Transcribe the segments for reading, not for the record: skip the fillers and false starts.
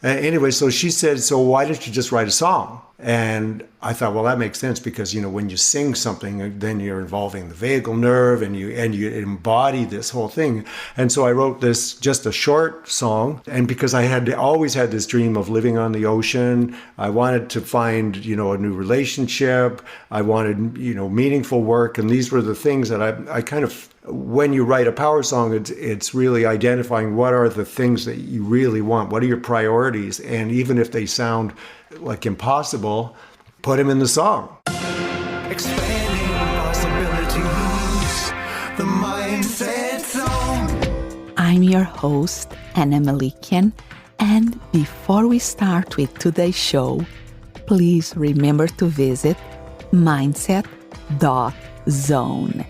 Anyway, so she said, so why don't you just write a song? And I thought, well, that makes sense because, when you sing something, then you're involving the vagal nerve and you embody this whole thing. And so I wrote this, just a short song. And because I had always had this dream of living on the ocean, I wanted to find, a new relationship. I wanted, meaningful work. And these were the things that I kind of, when you write a power song, it's really identifying what are the things that you really want. What are your priorities? And even if they sound like impossible, put them in the song. Expanding possibilities, the mindset zone. I'm your host, Anna Melikian, and before we start with today's show, please remember to visit mindset.zone.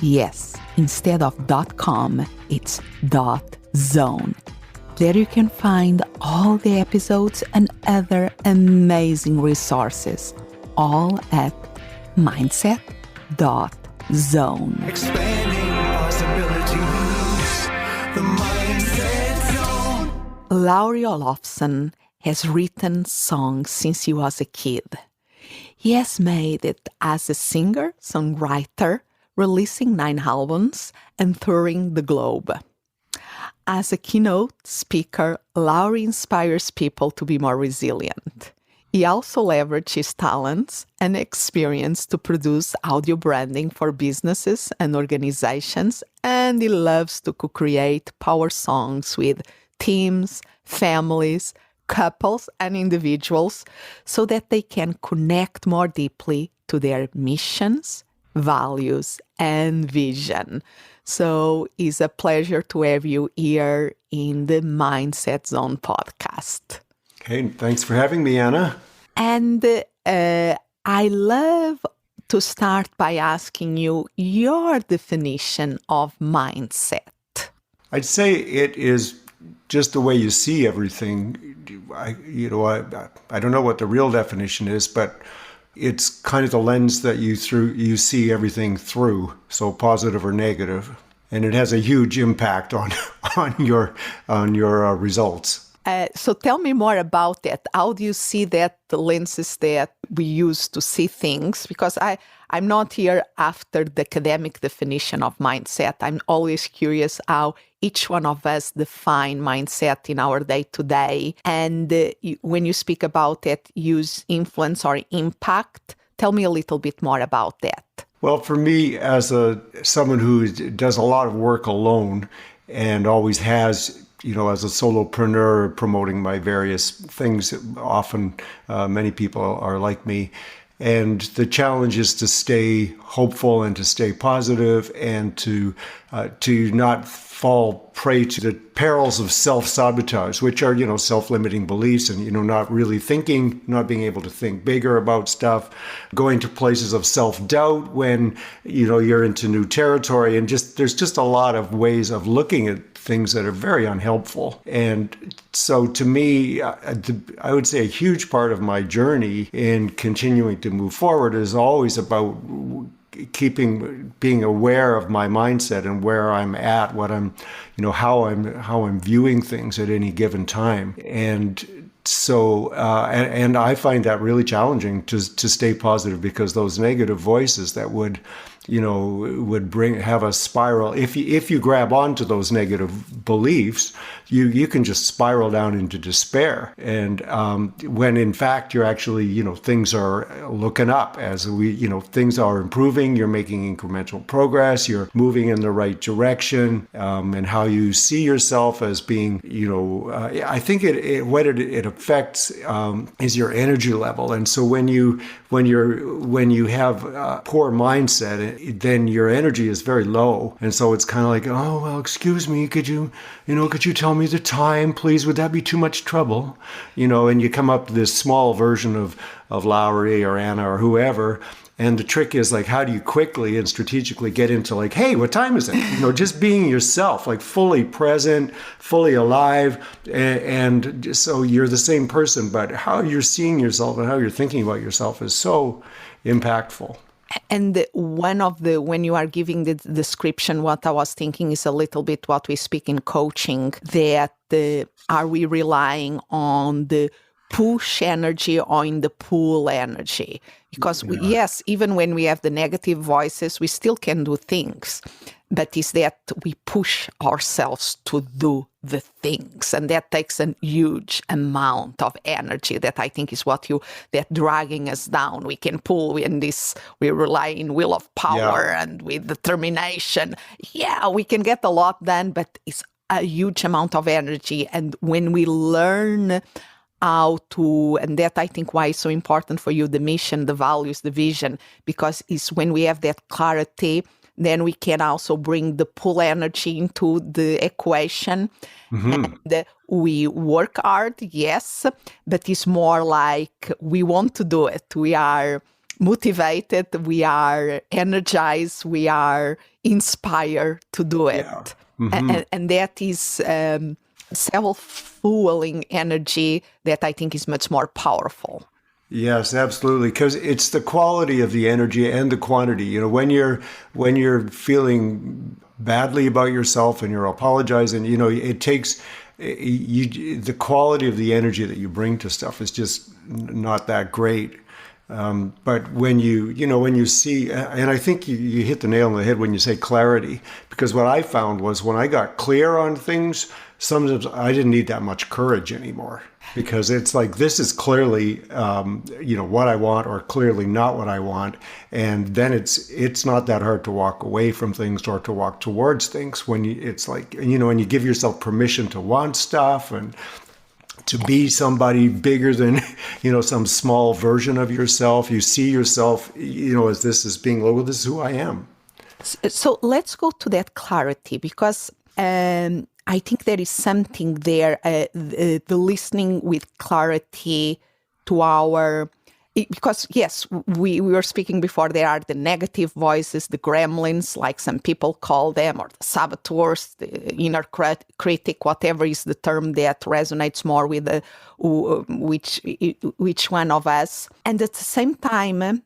Yes, instead of .com, it's .zone. There you can find all the episodes and other amazing resources, all at mindset.zone. Expanding possibilities, the mindset zone. Lowry Olafson has written songs since he was a kid. He has made it as a singer, songwriter, releasing 9 albums and touring the globe. As a keynote speaker, Lowry inspires people to be more resilient. He also leverages his talents and experience to produce audio branding for businesses and organizations, and he loves to co-create power songs with teams, families, couples, and individuals so that they can connect more deeply to their missions, values, and vision. So it's a pleasure to have you here in the Mindset Zone podcast. Hey, thanks for having me, Anna. And I love to start by asking you your definition of mindset. I'd say it is just the way you see everything. I don't know what the real definition is, but it's kind of the lens that you see everything through, so positive or negative, and it has a huge impact on your results. So tell me more about that. How do you see that the lenses that we use to see things? Because I'm not here after the academic definition of mindset. I'm always curious how each one of us define mindset in our day-to-day. And when you speak about it, use influence or impact, tell me a little bit more about that. Well, for me, as someone who does a lot of work alone and always has, as a solopreneur promoting my various things, often many people are like me. And the challenge is to stay hopeful and to stay positive and to not fall prey to the perils of self-sabotage, which are, self-limiting beliefs and, not really thinking, not being able to think bigger about stuff, going to places of self-doubt when, you're into new territory. And there's just a lot of ways of looking at things that are very unhelpful. And so to me, I would say a huge part of my journey in continuing to move forward is always about being aware of my mindset and where I'm at, what I'm, how I'm viewing things at any given time. And so, and I find that really challenging to stay positive, because those negative voices that would have a spiral. If you grab onto those negative beliefs, you can just spiral down into despair. And when in fact you're actually, things are looking up as things are improving. You're making incremental progress. You're moving in the right direction. And how you see yourself as being, I think what it affects is your energy level. And so when you have a poor mindset, then your energy is very low. And so it's kind of like, oh, well, excuse me, could you tell me the time, please? Would that be too much trouble? And you come up with this small version of Lowry or Anna or whoever. And the trick is, like, how do you quickly and strategically get into, like, hey, what time is it? Just being yourself, like fully present, fully alive. And so you're the same person, but how you're seeing yourself and how you're thinking about yourself is so impactful. And when you are giving the description, what I was thinking is a little bit what we speak in coaching, that are we relying on the push energy or in the pull energy? Because yes, even when we have the negative voices, we still can do things. But it's that we push ourselves to do the things. And that takes a huge amount of energy that I think is that dragging us down. We can pull in this, we rely in will of power and with determination. Yeah, we can get a lot done, but it's a huge amount of energy. And when we learn how to, and that I think why it's so important for you, the mission, the values, the vision, because it's when we have that clarity, then we can also bring the pull energy into the equation. And we work hard, yes, but it's more like we want to do it. We are motivated, we are energized, we are inspired to do it. And that is self-fueling energy that I think is much more powerful. Yes, absolutely. Because it's the quality of the energy and the quantity. You know, when you're feeling badly about yourself and you're apologizing, you know, it takes the quality of the energy that you bring to stuff is just not that great. But when you see, and I think you hit the nail on the head when you say clarity, because what I found was when I got clear on things, sometimes I didn't need that much courage anymore, because it's like, this is clearly, what I want, or clearly not what I want. And then it's not that hard to walk away from things or to walk towards things when it's like, when you give yourself permission to want stuff and to be somebody bigger than, some small version of yourself. You see yourself, as being, well, this is who I am. So let's go to that clarity, because I think there is something there, the listening with clarity to our, because yes, we were speaking before, there are the negative voices, the gremlins, like some people call them, or the saboteurs, the inner critic, whatever is the term that resonates more with which one of us. And at the same time,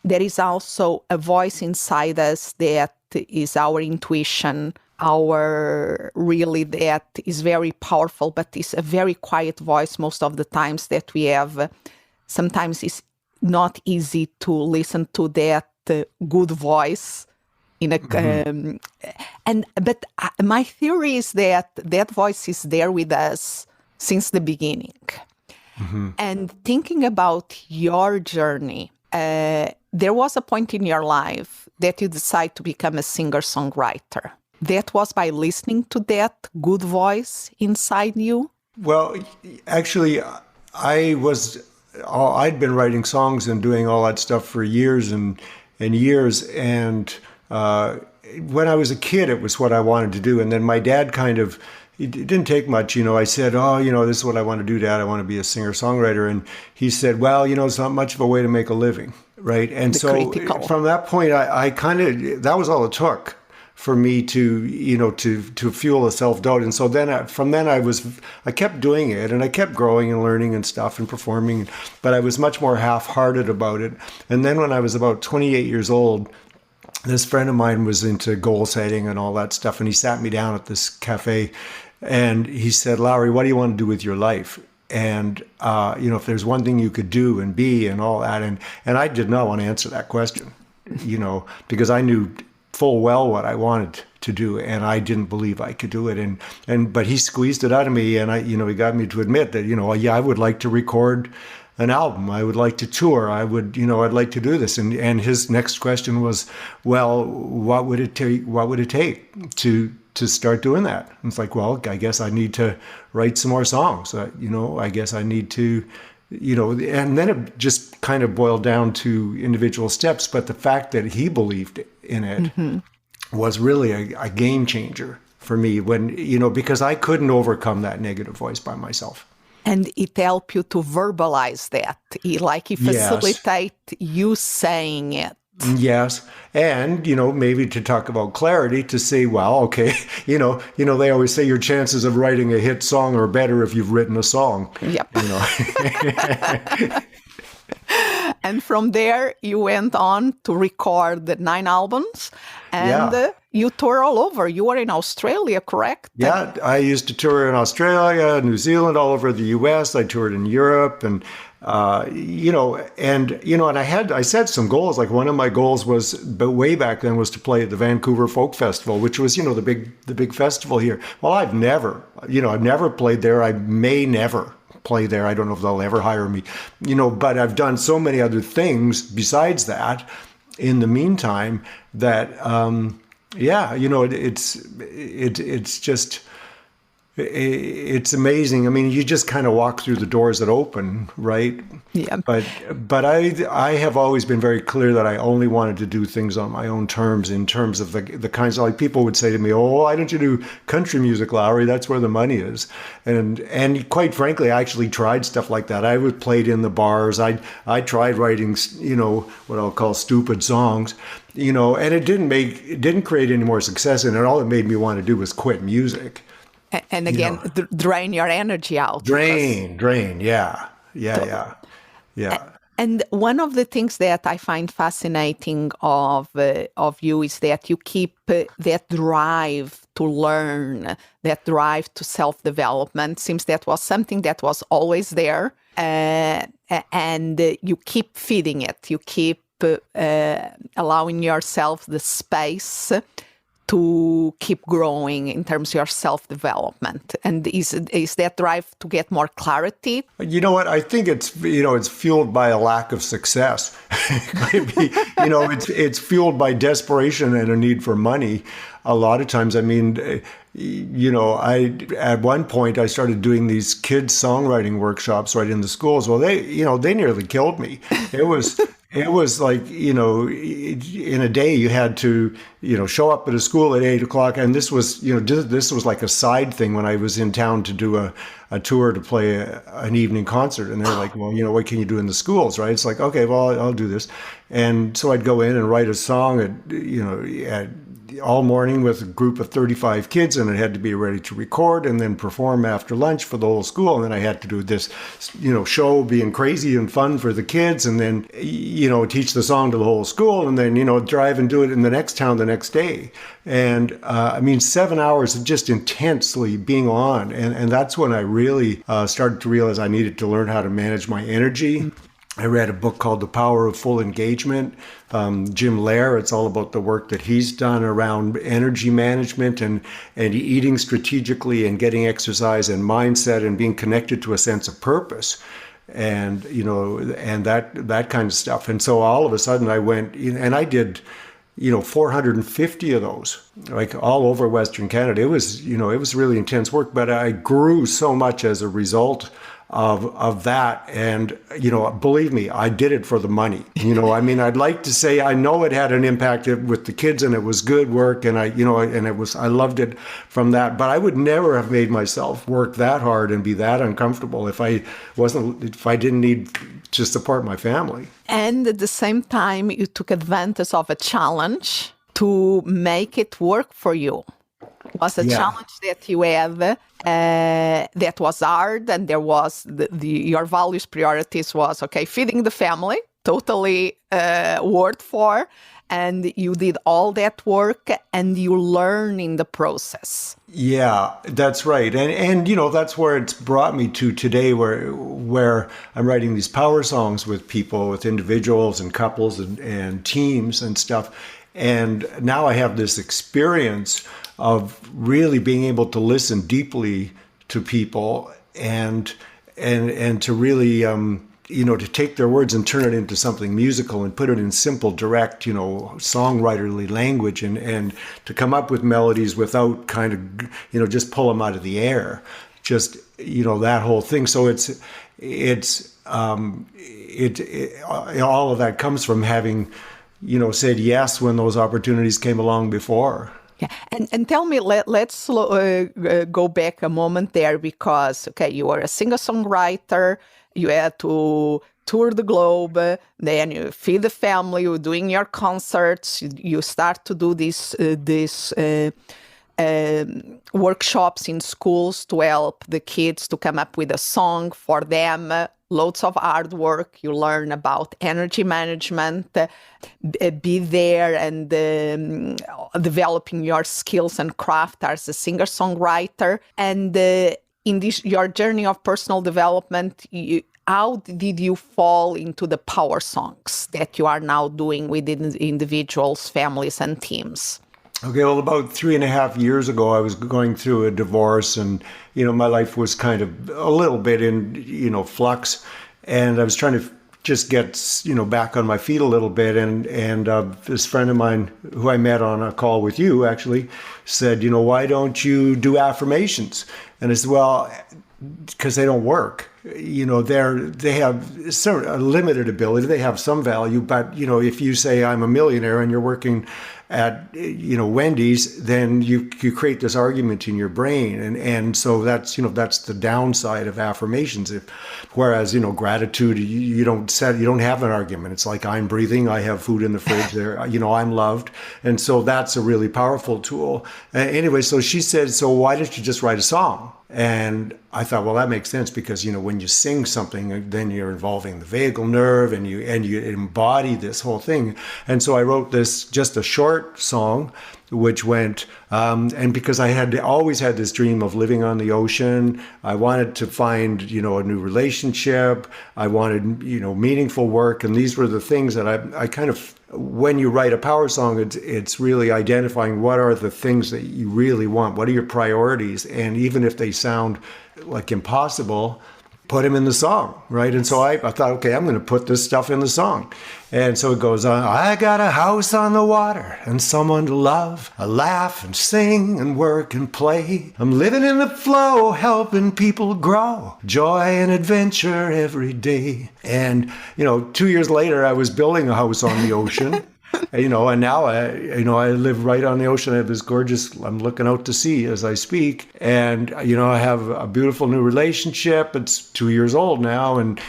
there is also a voice inside us that is our intuition, that is very powerful, but it's a very quiet voice most of the times that we have. Sometimes it's not easy to listen to that good voice but my theory is that voice is there with us since the beginning. And thinking about your journey, there was a point in your life that you decided to become a singer-songwriter. That was by listening to that good voice inside you? Well, actually, I'd been writing songs and doing all that stuff for years and years. And when I was a kid, it was what I wanted to do. And then my dad it didn't take much. I said, this is what I want to do, Dad. I want to be a singer-songwriter. And he said, well, it's not much of a way to make a living, right? And from that point, I that was all it took for me to fuel a self-doubt. And so then I kept doing it, and I kept growing and learning and stuff and performing, but I was much more half-hearted about it. And then when I was about 28 years old, this friend of mine was into goal setting and all that stuff, and he sat me down at this cafe and he said, Lowry, what do you want to do with your life? And, if there's one thing you could do and be and all that. And I did not want to answer that question, because I knew full well what I wanted to do, and I didn't believe I could do it. But he squeezed it out of me, and he got me to admit that, I would like to record an album. I would like to tour. I'd like to do this. And his next question was, well, what would it take? What would it take to start doing that? And it's like, well, I guess I need to write some more songs. I guess I need to, and then it just kind of boiled down to individual steps. But the fact that he believed in it was really a game changer for me because I couldn't overcome that negative voice by myself. And it helped you to verbalize that, like it facilitate you saying it. Yes. And, maybe to talk about clarity, to say, well, okay, they always say your chances of writing a hit song are better if you've written a song. Yep. And from there, you went on to record the 9 albums, and you tour all over. You were in Australia, correct? Yeah, I used to tour in Australia, New Zealand, all over the U.S. I toured in Europe, and and I set some goals. Like one of my goals was, but way back then, was to play at the Vancouver Folk Festival, which was the big festival here. Well, I've never played there. I may never play there. I don't know if they'll ever hire me, but I've done so many other things besides that in the meantime that, it's just, it's amazing. I mean, you just kind of walk through the doors that open, right? Yeah. But I have always been very clear that I only wanted to do things on my own terms, in terms of the kinds of, like, people would say to me, "Oh, why don't you do country music, Lowry? That's where the money is." And quite frankly, I actually tried stuff like that. I was played in the bars. I tried writing, what I'll call stupid songs, and it didn't create any more success. And all it made me want to do was quit music. And again, drain your energy out. Drain. Yeah. And one of the things that I find fascinating of you is that you keep that drive to learn, that drive to self-development. Seems that was something that was always there, and you keep feeding it. You keep allowing yourself the space to keep growing in terms of your self-development. And is that drive to get more clarity? You know what? I think it's fueled by a lack of success. It's fueled by desperation and a need for money. A lot of times, I mean, at one point I started doing these kids songwriting workshops right in the schools. Well, they nearly killed me. It was like, in a day you had to, show up at a school at 8:00. And this was like a side thing when I was in town to do a tour to play an evening concert. And they're like, well, what can you do in the schools, right? It's like, okay, well, I'll do this. And so I'd go in and write a song at all morning with a group of 35 kids, and it had to be ready to record and then perform after lunch for the whole school. And then I had to do this, show being crazy and fun for the kids, and then, teach the song to the whole school, and then, drive and do it in the next town the next day. And 7 hours of just intensely being on. And that's when I really started to realize I needed to learn how to manage my energy. I read a book called The Power of Full Engagement. Jim Lair, it's all about the work that he's done around energy management and eating strategically and getting exercise and mindset and being connected to a sense of purpose and that kind of stuff. And so all of a sudden I went and I did 450 of those, like all over Western Canada. It was really intense work, but I grew so much as a result of that. And, believe me, I did it for the money. I'd like to say, I know it had an impact with the kids and it was good work. And I loved it from that, but I would never have made myself work that hard and be that uncomfortable if I didn't need to support my family. And at the same time, you took advantage of a challenge to make it work for you. Was a challenge that you had that was hard, and there was your values, priorities was, feeding the family, totally worked for, and you did all that work and you learn in the process. Yeah, that's right. And that's where it's brought me to today, where I'm writing these power songs with people, with individuals and couples and teams and stuff. And now I have this experience of really being able to listen deeply to people and to really, to take their words and turn it into something musical and put it in simple, direct, songwriterly language and to come up with melodies without kind of, just pull them out of the air. Just, that whole thing. So all of that comes from having, said yes when those opportunities came along before. Yeah, and tell me, let's go back a moment there because, you were a singer-songwriter, you had to tour the globe, then you feed the family, you're doing your concerts, you start to do these workshops in schools to help the kids to come up with a song for them, loads of hard work. You learn about energy management, be there and developing your skills and craft as a singer-songwriter. And in this your journey of personal development, how did you fall into the power songs that you are now doing with individuals, families, and teams? Okay, well, about 3.5 years ago, I was going through a divorce, and my life was kind of a little bit in flux, and I was trying to just get back on my feet a little bit, and this friend of mine who I met on a call with you actually said, why don't you do affirmations? And I said, well, because they don't work. They have a limited ability. They have some value, but if you say I'm a millionaire and you're working at Wendy's, then you create this argument in your brain, and so that's the downside of affirmations. Whereas gratitude, you don't have an argument. It's like I'm breathing, I have food in the fridge. There, I'm loved, and so that's a really powerful tool. Anyway, so she said, so why don't you just write a song? And I thought, well, that makes sense because when you sing something, then you're involving the vagal nerve, and you embody this whole thing. And so I wrote this just a short song, which went, and because I had always had this dream of living on the ocean, I wanted to find a new relationship. I wanted meaningful work, and these were the things that I kind of. When you write a power song, it's really identifying what are the things that you really want. What are your priorities? And even if they sound like impossible, put them in the song, right? And so I thought, okay, I'm going to put this stuff in the song. And so it goes on, I got a house on the water and someone to love. I laugh and sing and work and play. I'm living in the flow, helping people grow. Joy and adventure every day. And, 2 years later, I was building a house on the ocean. And now I live right on the ocean. I have this I'm looking out to sea as I speak. And, I have a beautiful new relationship. It's 2 years old now, and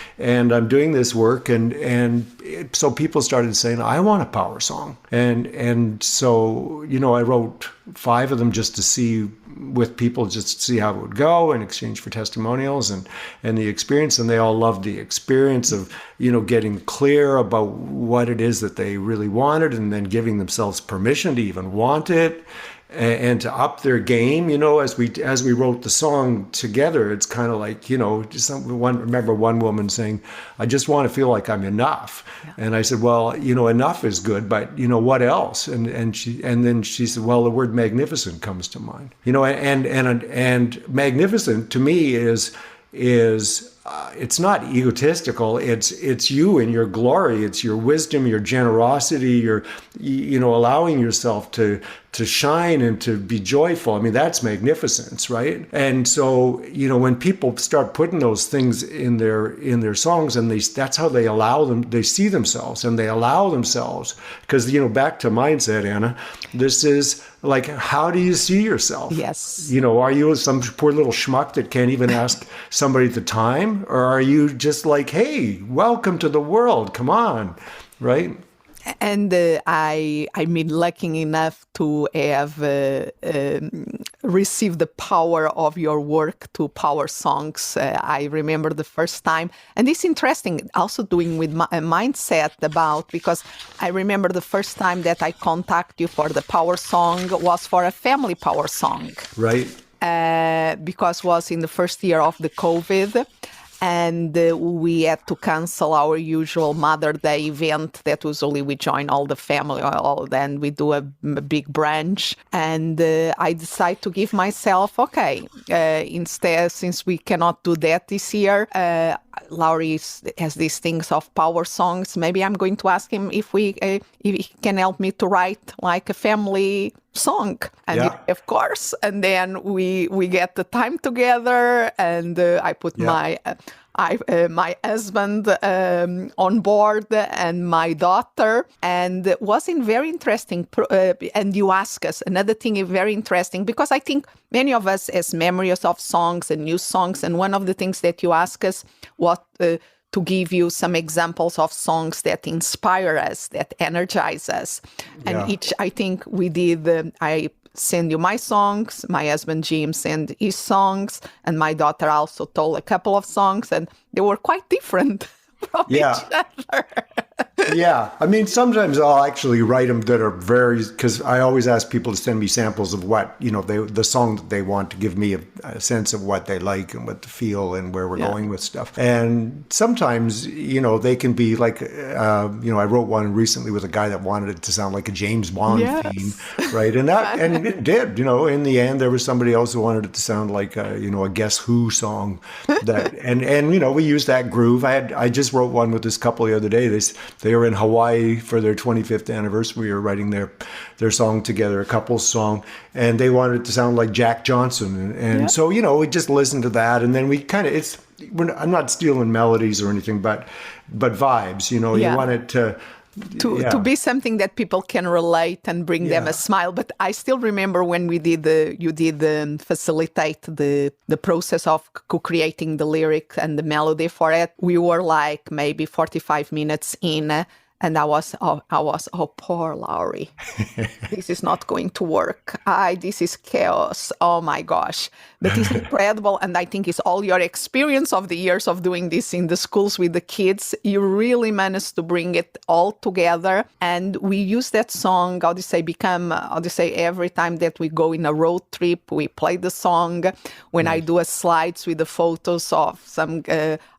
I'm doing this work. And so people started saying, I want a power song. And so, I wrote 5 of them just to see with people, just to see how it would go in exchange for testimonials and the experience. And they all loved the experience of, getting clear about what it is that they really wanted, and then giving themselves permission to even want it and to up their game. As we wrote the song together, it's kind of like, remember one woman saying, I just want to feel like I'm enough. Yeah. And I said, well, enough is good, but what else? And then she said, well, the word magnificent comes to mind. And magnificent to me is it's not egotistical. It's you and your glory. It's your wisdom, your generosity, your allowing yourself to shine and to be joyful. I mean, that's magnificence, right? And so, when people start putting those things in their songs, and that's how they allow them, they see themselves and they allow themselves. Because, back to mindset, Anna, this is like, how do you see yourself? Yes. Are you some poor little schmuck that can't even ask somebody the time? Or are you just like, hey, welcome to the world, come on, right? And I'm lucky enough to have received the power of your work to PowerSongs. I remember the first time, and it's interesting also doing with my mindset because I remember the first time that I contacted you for the power song was for a family power song. Right. Because was in the first year of the COVID. And we had to cancel our usual Mother Day event that usually we join all the family, then we do a big brunch. And I decided to give myself, instead, since we cannot do that this year, Lowry has these things of power songs. Maybe I'm going to ask him if he can help me to write like a family song. And yeah. Of course, and then we get the time together, and I put my husband on board and my daughter, and it was very interesting. And you ask us another thing very interesting, because I think many of us has memories of songs and new songs, and one of the things that you ask us to give you some examples of songs that inspire us, that energize us. And I think we did, I send you my songs. My husband Jim sent his songs, and my daughter also told a couple of songs, and they were quite different from each other. Yeah. I mean, sometimes I'll actually write them that are very, because I always ask people to send me samples of what, the song that they want, to give me a sense of what they like and what to feel and where we're going with stuff. And sometimes, they can be like, I wrote one recently with a guy that wanted it to sound like a James Bond theme, right? And it did, in the end, there was somebody else who wanted it to sound like, a Guess Who song. And we used that groove. I just wrote one with this couple the other day. They were in Hawaii for their 25th anniversary. We were writing their song together, a couple's song, and they wanted it to sound like Jack Johnson. And so, we just listened to that, and then we kind of, I'm not stealing melodies or anything, but vibes, you want it to be something that people can relate and bring them a smile. But I still remember when you did facilitate the process of co-creating the lyric and the melody for it. We were like maybe 45 minutes in, and I was, poor Lowry. This is not going to work. This is chaos. Oh my gosh. But it's incredible. And I think it's all your experience of the years of doing this in the schools with the kids. You really managed to bring it all together. And we use that song, every time that we go in a road trip, we play the song. When I do a slides with the photos of some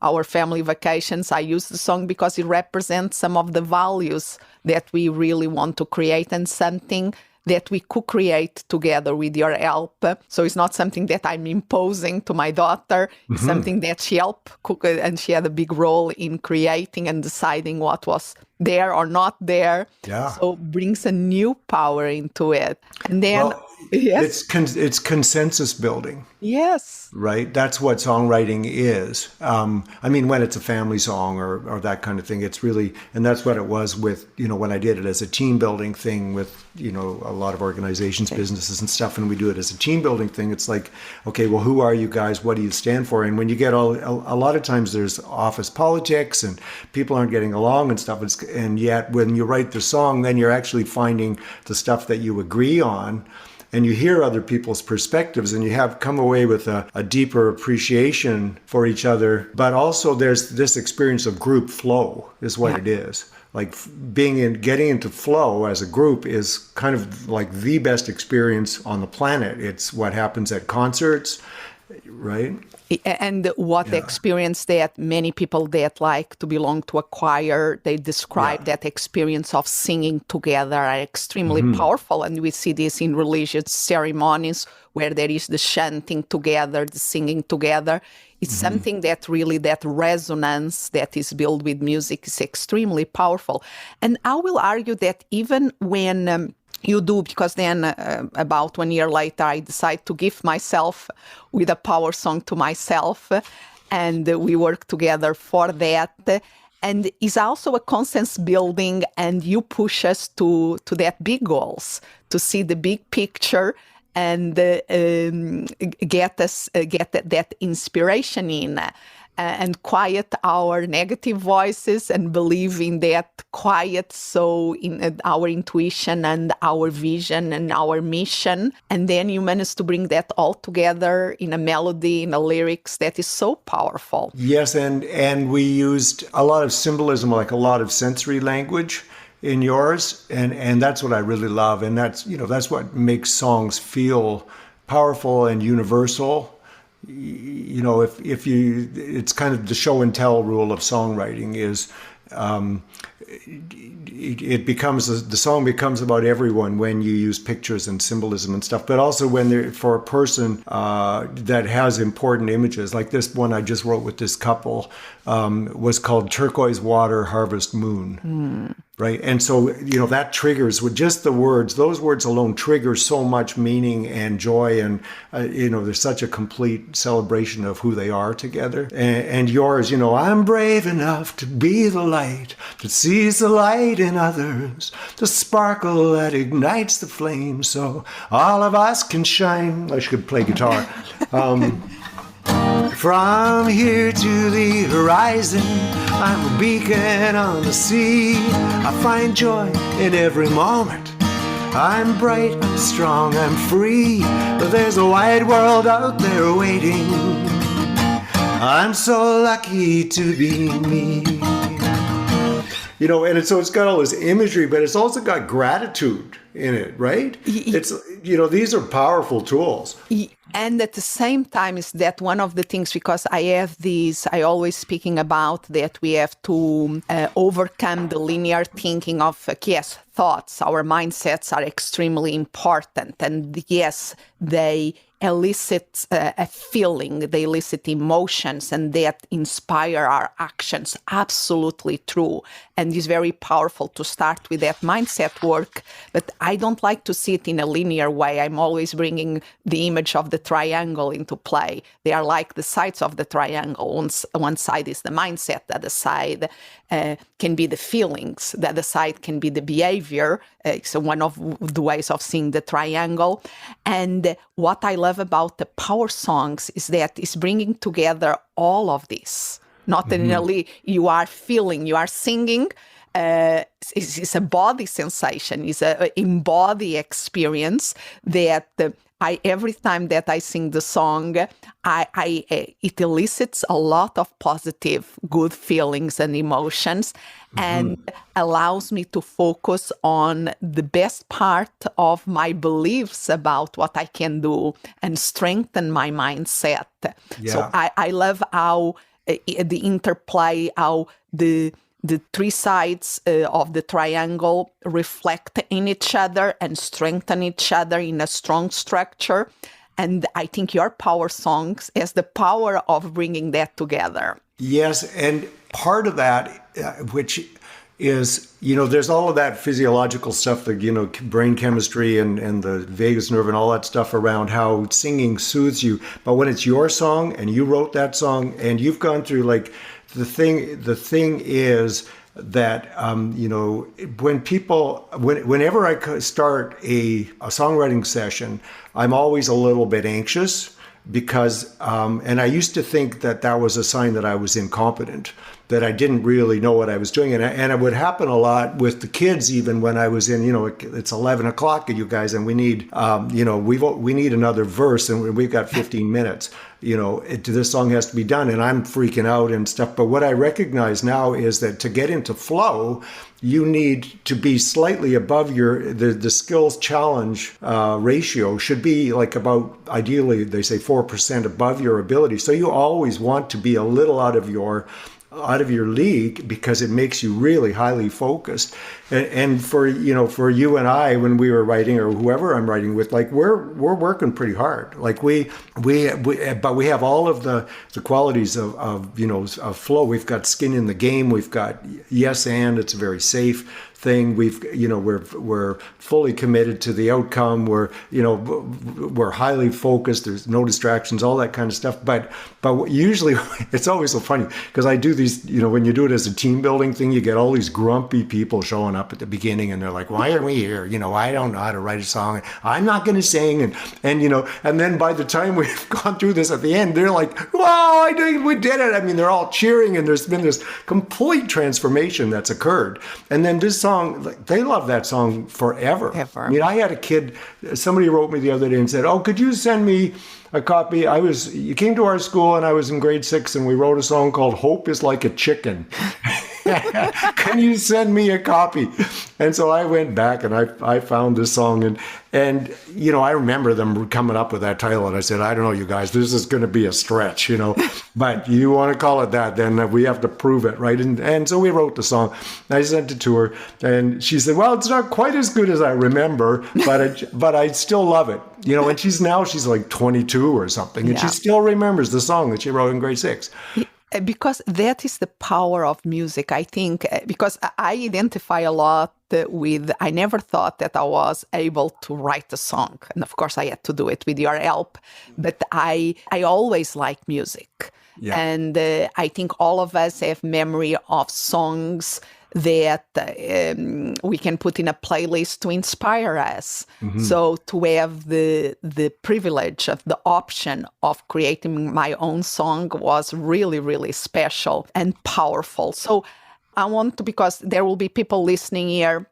our family vacations, I use the song because it represents some of the values that we really want to create, and something that we could create together with your help. So it's not something that I'm imposing to my daughter. It's something that she helped cook, and she had a big role in creating and deciding what was there or not there. Yeah. So brings a new power into it. And then it's consensus building. Yes. Right? That's what songwriting is. When it's a family song or that kind of thing, it's really, and that's what it was with, when I did it as a team building thing with, a lot of organizations, businesses and stuff, and we do it as a team building thing. It's like, okay, well, who are you guys? What do you stand for? And when you get a lot of times there's office politics and people aren't getting along and stuff. And yet when you write the song, then you're actually finding the stuff that you agree on. And you hear other people's perspectives, and you have come away with a deeper appreciation for each other. But also there's this experience of group flow is what it is. Like getting into flow as a group is kind of like the best experience on the planet. It's what happens at concerts, right? And what the experience that many people that like to belong to a choir, they describe that experience of singing together are extremely powerful. And we see this in religious ceremonies where there is the chanting together, the singing together. It's something that really, that resonance that is built with music is extremely powerful. And I will argue that even when you do, because then about 1 year later, I decided to give myself with a power song to myself, and we work together for that. And it's also a consensus building, and you push us to that big goals, to see the big picture and get that inspiration in. And quiet our negative voices and believe in that quiet so in our intuition and our vision and our mission. And then you manage to bring that all together in a melody, in a lyrics that is so powerful. Yes, and we used a lot of symbolism, like a lot of sensory language in yours, and that's what I really love. And that's what makes songs feel powerful and universal. It's kind of the show and tell rule of songwriting is the song becomes about everyone when you use pictures and symbolism and stuff, but also when for a person that has important images, like this one I just wrote with this couple was called Turquoise Water Harvest Moon. Right. And so, that triggers with just the words, those words alone trigger so much meaning and joy. And, there's such a complete celebration of who they are together. And yours, I'm brave enough to be the light that sees the light in others, the sparkle that ignites the flame so all of us can shine. I should play guitar. From here to the horizon, I'm a beacon on the sea. I find joy in every moment. I'm bright, I'm strong, I'm free, but there's a wide world out there waiting. I'm so lucky to be me. You know, and so it's got all this imagery, but it's also got gratitude in it, right? It's, you know, these are powerful tools. And at the same time, is that one of the things, because I always speaking about that we have to overcome the linear thinking of, yes, thoughts, our mindsets are extremely important. And yes, they elicit a feeling, they elicit emotions, and that inspire our actions. Absolutely true. And it's very powerful to start with that mindset work. But I don't like to see it in a linear way. I'm always bringing the image of the triangle into play. They are like the sides of the triangle. One side is the mindset, the other side can be the feelings, the other side can be the behavior. So one of the ways of seeing the triangle. And what I love about the power songs is that it's bringing together all of this. Not only you are feeling, you are singing, it's a body sensation, it's an embodied experience that every time that I sing the song, it elicits a lot of positive, good feelings and emotions, and allows me to focus on the best part of my beliefs about what I can do and strengthen my mindset. Yeah. So I love how the interplay, how the three sides of the triangle reflect in each other and strengthen each other in a strong structure. And I think your power songs has the power of bringing that together. Yes, and part of that, which is, you know, there's all of that physiological stuff, the, you know, brain chemistry and the vagus nerve and all that stuff around how singing soothes you. But when it's your song and you wrote that song and you've gone through, like, the thing is that, you know, whenever I start a songwriting session, I'm always a little bit anxious because, and I used to think that was a sign that I was incompetent, that I didn't really know what I was doing. And it would happen a lot with the kids, even when I was in, you know, it's 11 o'clock, you guys, and we need, you know, we need another verse and we've got 15 minutes. You know, this song has to be done, and I'm freaking out and stuff. But what I recognize now is that to get into flow, you need to be slightly above the skills challenge ratio should be like about, ideally, they say 4% above your ability. So you always want to be a little out of your league because it makes you really highly focused. And for you and I, when we were writing, or whoever I'm writing with, like we're working pretty hard. Like but we have all of the qualities of flow. We've got skin in the game. We've got yes, and it's a very safe thing. We're fully committed to the outcome. We're highly focused. There's no distractions, all that kind of stuff. But usually it's always so funny because I do these, you know, when you do it as a team building thing, you get all these grumpy people showing up at the beginning and they're like, why are we here? You know, I don't know how to write a song. I'm not going to sing. And, you know, and then by the time we've gone through this at the end, they're like, wow, we did it. I mean, they're all cheering and there's been this complete transformation that's occurred. And then this song, like, they love that song forever. I mean, I had a kid, somebody wrote me the other day and said, oh, could you send me a copy? You came to our school and I was in grade 6 and we wrote a song called Hope is Like a Chicken. Can you send me a copy? And so I went back and I found this song and you know, I remember them coming up with that title and I said, I don't know, you guys, this is going to be a stretch, you know, but you want to call it that, then we have to prove it, right? And so we wrote the song. I sent it to her and she said, well, it's not quite as good as I remember, but I still love it, you know. And she's like 22 or something, and she still remembers the song that she wrote in grade 6. Because that is the power of music, I think, because I identify a lot with, I never thought that I was able to write a song. And of course, I had to do it with your help. But I always like music. Yeah. And I think all of us have memory of songs that we can put in a playlist to inspire us. Mm-hmm. So to have the privilege of the option of creating my own song was really, really special and powerful. So I want to, because there will be people listening here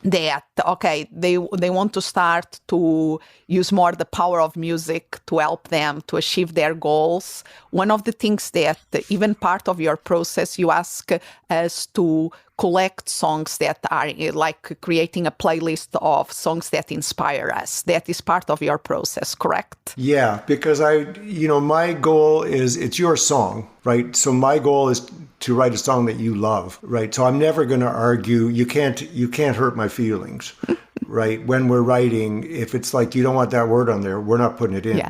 that, okay, they want to start to use more the power of music to help them to achieve their goals. One of the things that even part of your process, you ask us to collect songs that are like creating a playlist of songs that inspire us. That is part of your process, correct? Yeah, because my goal is, it's your song, right? So my goal is to write a song that you love, right? So I'm never going to argue. You can't hurt my feelings, right? When we're writing, if it's like you don't want that word on there, we're not putting it in. Yeah.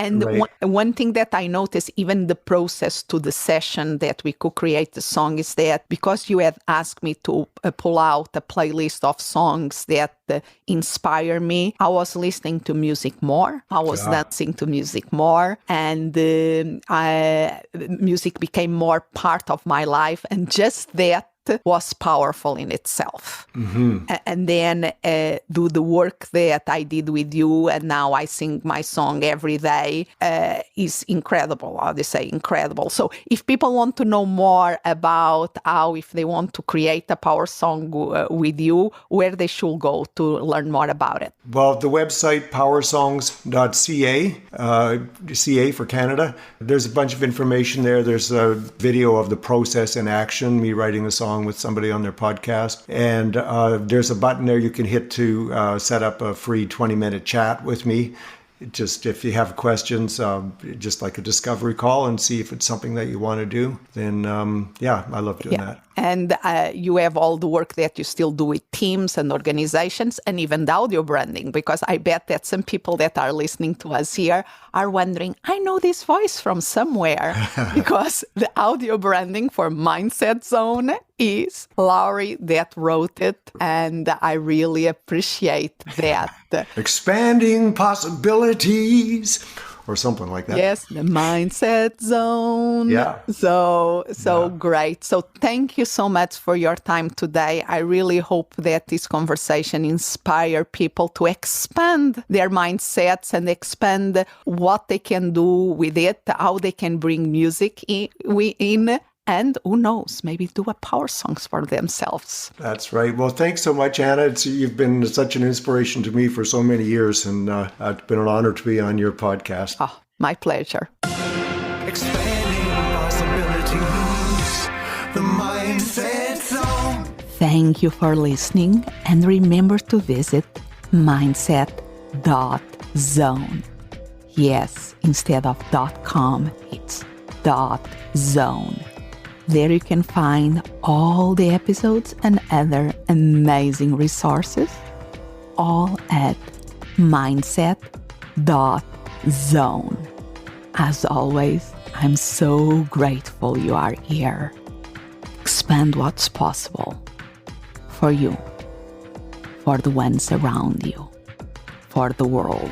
And right. one thing that I noticed, even the process to the session that we could create the song, is that because you had asked me to pull out a playlist of songs that inspire me, I was listening to music more. I was dancing to music more. And music became more part of my life. And just that was powerful in itself. Mm-hmm. And then do the work that I did with you, and now I sing my song every day, is incredible. How do you say incredible? So if people want to know more about how, if they want to create a power song with you, where they should go to learn more about it? Well, the website, PowerSongs.ca, CA for Canada. There's a bunch of information there. There's a video of the process in action, me writing a song with somebody on their podcast. And there's a button there you can hit to set up a free 20-minute chat with me. Just if you have questions, just like a discovery call, and see if it's something that you want to do. Then, I love doing that. And you have all the work that you still do with teams and organizations, and even the audio branding, because I bet that some people that are listening to us here are wondering, I know this voice from somewhere, because the audio branding for Mindset Zone is Lowry that wrote it, and I really appreciate that. Expanding possibilities, or something like that. Yes, the Mindset Zone. Yeah. So great. So thank you so much for your time today. I really hope that this conversation inspire people to expand their mindsets and expand what they can do with it, how they can bring music in. And who knows, maybe do a power songs for themselves. That's right. Well, thanks so much, Anna. You've been such an inspiration to me for so many years, and it's been an honor to be on your podcast. Oh, my pleasure. Expanding possibilities, the Mindset Zone. Thank you for listening, and remember to visit mindset.zone. Yes, instead of .com, it's .zone. There you can find all the episodes and other amazing resources, all at mindset.zone. As always, I'm so grateful you are here. Expand what's possible for you, for the ones around you, for the world.